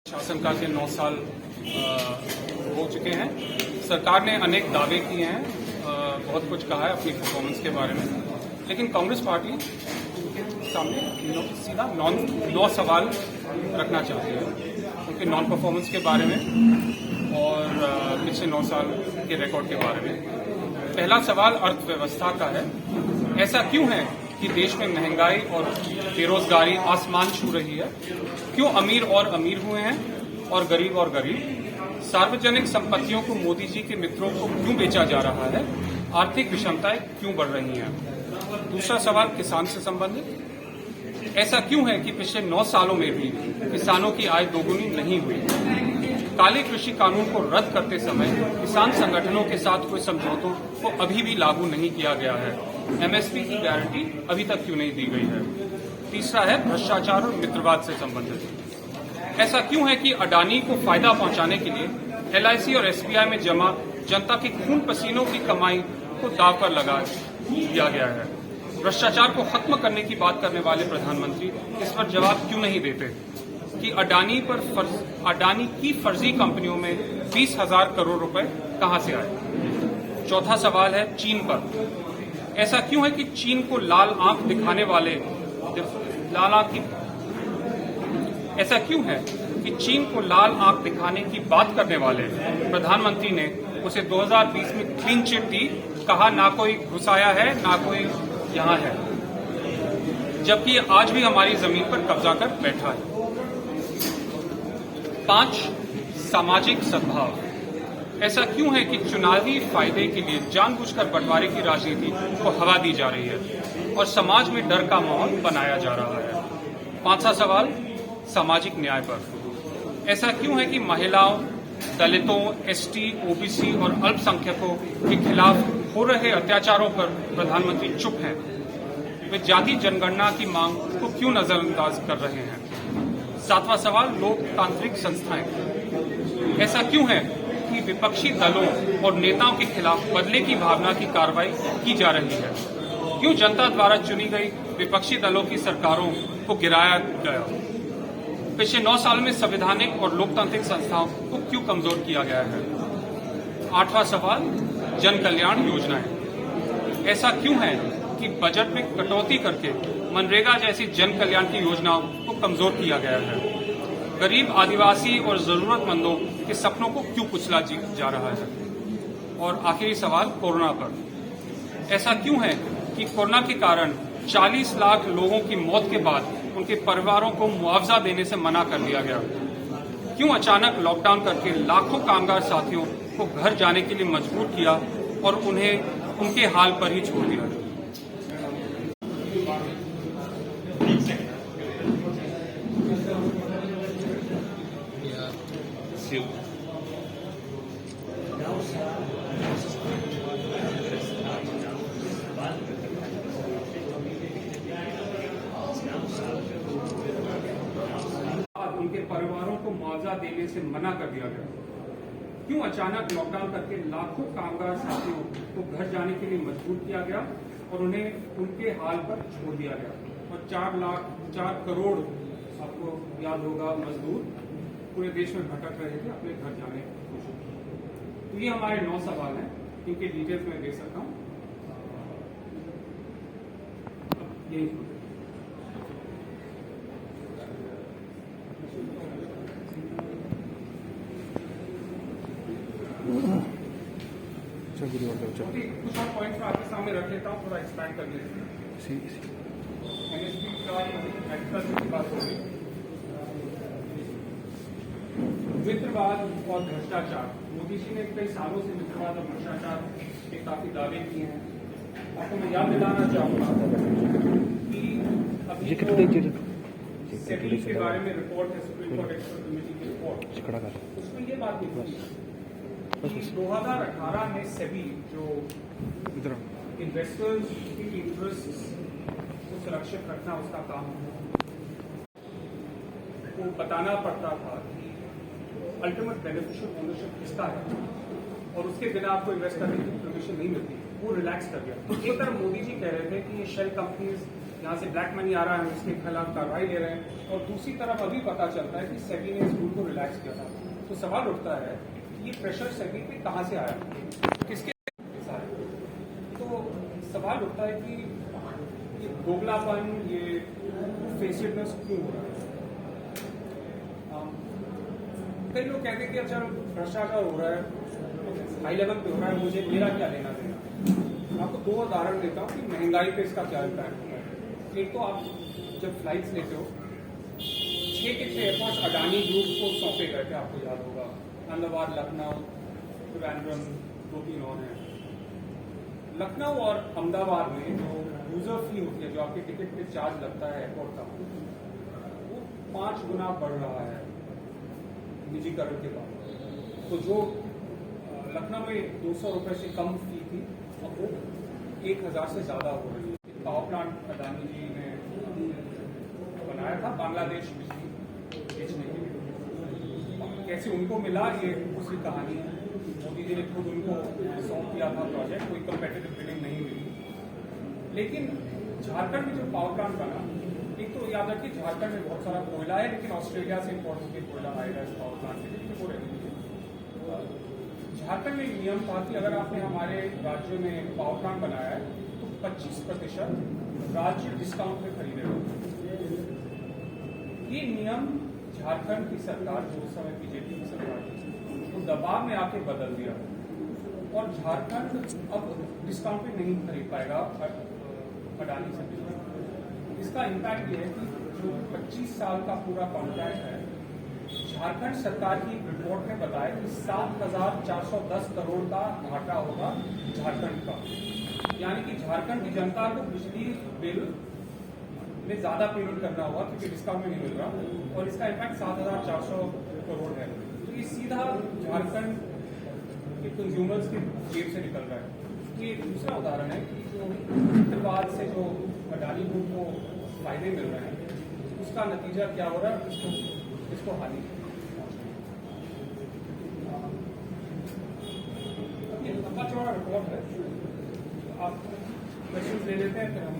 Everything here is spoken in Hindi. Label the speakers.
Speaker 1: शासनकाल के 9 साल हो चुके हैं। सरकार ने अनेक दावे किए हैं, बहुत कुछ कहा है अपनी परफॉर्मेंस के बारे में, लेकिन कांग्रेस पार्टी के सामने सीधा 9 सवाल रखना चाहती है उनके नॉन परफॉर्मेंस के बारे में और पिछले 9 साल के रिकॉर्ड के बारे में। पहला सवाल अर्थव्यवस्था का है। ऐसा क्यों है कि देश में महंगाई और बेरोजगारी आसमान छू रही है? क्यों अमीर और अमीर हुए हैं और गरीब? सार्वजनिक संपत्तियों को मोदी जी के मित्रों को क्यों बेचा जा रहा है? आर्थिक विषमताएं क्यों बढ़ रही हैं? दूसरा सवाल किसान से संबंधित। ऐसा क्यों है कि पिछले 9 सालों में भी किसानों की आय दोगुनी नहीं हुई? काले कृषि कानून को रद्द करते समय किसान संगठनों के साथ हुए समझौतों को अभी भी लागू नहीं किया गया है। एमएसपी की गारंटी अभी तक क्यों नहीं दी गई है? तीसरा है भ्रष्टाचार और मित्रवाद से संबंधित। ऐसा क्यों है कि अडानी को फायदा पहुंचाने के लिए एलआईसी और एसबीआई में जमा जनता की खून पसीनों की कमाई को दांव पर लगा दिया गया है? भ्रष्टाचार को खत्म करने की बात करने वाले प्रधानमंत्री इस पर जवाब क्यों नहीं देते कि अडानी की फर्जी कंपनियों में 20,000 करोड़ रुपए कहां से आए? चौथा सवाल है चीन पर। ऐसा क्यों है कि चीन को ऐसा क्यों है कि चीन को लाल आंख दिखाने की बात करने वाले प्रधानमंत्री ने उसे 2020 में क्लीन चिट दी, कहा ना कोई घुसाया है ना कोई यहां है, जबकि आज भी हमारी जमीन पर कब्जा कर बैठा है। 5, सामाजिक सद्भाव। ऐसा क्यों है कि चुनावी फायदे के लिए जानबूझकर बंटवारे की राजनीति को हवा दी जा रही है और समाज में डर का माहौल बनाया जा रहा है? 5वां सवाल सामाजिक न्याय पर। ऐसा क्यों है कि महिलाओं, दलितों, एसटी, ओबीसी और अल्पसंख्यकों के खिलाफ हो रहे अत्याचारों पर प्रधानमंत्री चुप हैं? वे जाति जनगणना की मांग को क्यों नजरअंदाज कर रहे हैं? 7वां सवाल लोकतांत्रिक संस्थाएं। ऐसा क्यों है कि विपक्षी दलों और नेताओं के खिलाफ बदले की भावना की कार्रवाई की जा रही है? क्यों जनता द्वारा चुनी गई विपक्षी दलों की सरकारों को गिराया गया? पिछले 9 साल में संवैधानिक और लोकतांत्रिक संस्थाओं को क्यों कमजोर किया गया है? 8वां सवाल जन कल्याण योजनाएं। ऐसा क्यों है कि बजट में कटौती करके मनरेगा जैसी जन कल्याण की योजनाओं को कमजोर किया गया है? गरीब, आदिवासी और जरूरतमंदों के सपनों को क्यों कुचला जा रहा है? और आखिरी सवाल कोरोना पर। ऐसा क्यों है कि कोरोना के कारण 40 लाख लोगों की मौत के बाद उनके परिवारों को मुआवजा देने से मना कर दिया गया? क्यों अचानक लॉकडाउन करके लाखों कामगार साथियों को घर जाने के लिए मजबूर किया और उन्हें उनके हाल पर ही छोड़ दिया? उनके परिवारों को मुआवजा देने से मना कर दिया गया? क्यों अचानक लॉकडाउन करके लाखों कामगार साथियों को घर जाने के लिए मजबूर किया गया और उन्हें उनके हाल पर छोड़ दिया गया? और 4 करोड़ आपको याद होगा मजदूर पूरे देश में भटक रहे थे अपने घर जाने की कोशिश। तो ये हमारे 9 सवाल हैं, इनके डिटेल्स मैं दे सकता हूँ। यही कुछ और पॉइंट्स मैं आपके सामने रख लेता हूँ, थोड़ा एक्सपैंड कर लेते हैं। एमएसपी का एग्रीकल्चर की बात होगी। मित्रवाद और भ्रष्टाचार। मोदी जी ने कई सालों से मित्रवाद और भ्रष्टाचार के काफी दावे किए हैं। आपको मैं याद दिलाना चाहूंगा कि अभी सेबी के बारे में रिपोर्ट है, सुप्रीम कोर्ट एक्सपर्ट कमेटी की रिपोर्ट, उसमें ये बात लिखी कि 2018 में सेबी जो इन्वेस्टर्स की इंटरेस्ट को सुरक्षित रखना उसका काम को बताना पड़ता था कि अल्टीमेट बेनिफिशियल ओनरशिप किसका है और उसके बिना आपको इन्वेस्ट करने की परमिशन नहीं मिलती। वो रिलैक्स कर गया। एक तरफ मोदी जी कह रहे थे कि ये शेल कंपनीज जहाँ से ब्लैक मनी आ रहा है हम इसके खिलाफ कार्रवाई ले रहे हैं, और दूसरी तरफ अभी पता चलता है कि सेबी ने इस रूल को रिलैक्स किया था। तो सवाल उठता है कि ये प्रेशर सेबी पे कहाँ से आया, किसके साथ? तो सवाल उठता है कि ये दोगलापन, ये फेसियडनेस क्यों हो रहा है? कई लोग कहते हैं कि अच्छा भ्रष्टाचार हो रहा है, हाई लेवल पे हो रहा है, मुझे मेरा क्या लेना देना। आपको दो उदाहरण देता हूँ कि महंगाई पे इसका क्या इम्पैक्ट होता है। एक तो आप जब फ्लाइट्स लेते हो, 6 के 6 एयरपोर्ट्स अडानी ग्रुप को सौंपे गए थे, आपको याद होगा। अहमदाबाद, लखनऊ, त्रिवेंद्रम, 2-3 और हैं। लखनऊ और अहमदाबाद में जो यूजर फी होती है, जो आपके टिकट पे चार्ज लगता है एयरपोर्ट का, वो 5 गुना बढ़ रहा है निजीकरण के बाद। तो जो लखनऊ में 200 रुपए से कम फी थी, अब वो 1000 से ज्यादा हो रही है। पावर प्लांट अडानी जी ने बनाया था बांग्लादेश बिजली बेचने के लिए, कैसे उनको मिला ये उसी कहानी है। मोदी जी ने खुद उनको सौंप दिया था प्रोजेक्ट, कोई कंपेटिटिव बिडिंग नहीं हुई। लेकिन झारखंड में जो पावर प्लांट बना, एक तो याद रखिए झारखंड में बहुत सारा कोयला है, लेकिन ऑस्ट्रेलिया से इम्पोर्ट होकर कोयला आएगा इस पावर प्लांट के लिए, वो रहेगी। झारखंड में एक नियम था कि अगर आपने हमारे राज्य में पावर प्लांट बनाया है तो 25% राज्य डिस्काउंट पे खरीदेगा। ये नियम झारखंड की सरकार, जो उस समय बीजेपी की सरकार थी, तो दबाव में आके बदल दिया, और झारखंड अब डिस्काउंट पे नहीं खरीद पाएगा अडानी से। इसका इम्पैक्ट ये है कि जो 25 साल का पूरा कॉन्ट्रैक्ट है, झारखंड सरकार की रिपोर्ट ने बताया कि 7,410 करोड़ का घाटा होगा झारखंड का। यानी कि झारखंड की जनता को बिजली बिल में ज्यादा पेमेंट करना होगा क्योंकि डिस्काउंट में नहीं मिल रहा, और इसका इम्पैक्ट 7,400 करोड़ है। तो ये सीधा झारखंड के कंज्यूमर्स के जेब से निकल रहा है। ये दूसरा उदाहरण है कि जो हिंदुवाद से जो अडानी ग्रुप को फायदे मिल रहे हैं, उसका नतीजा क्या हो रहा है, इसको हानि। ये लंबा चौड़ा रिपोर्ट है, आप क्वेश्चन ले लेते हैं फिर हम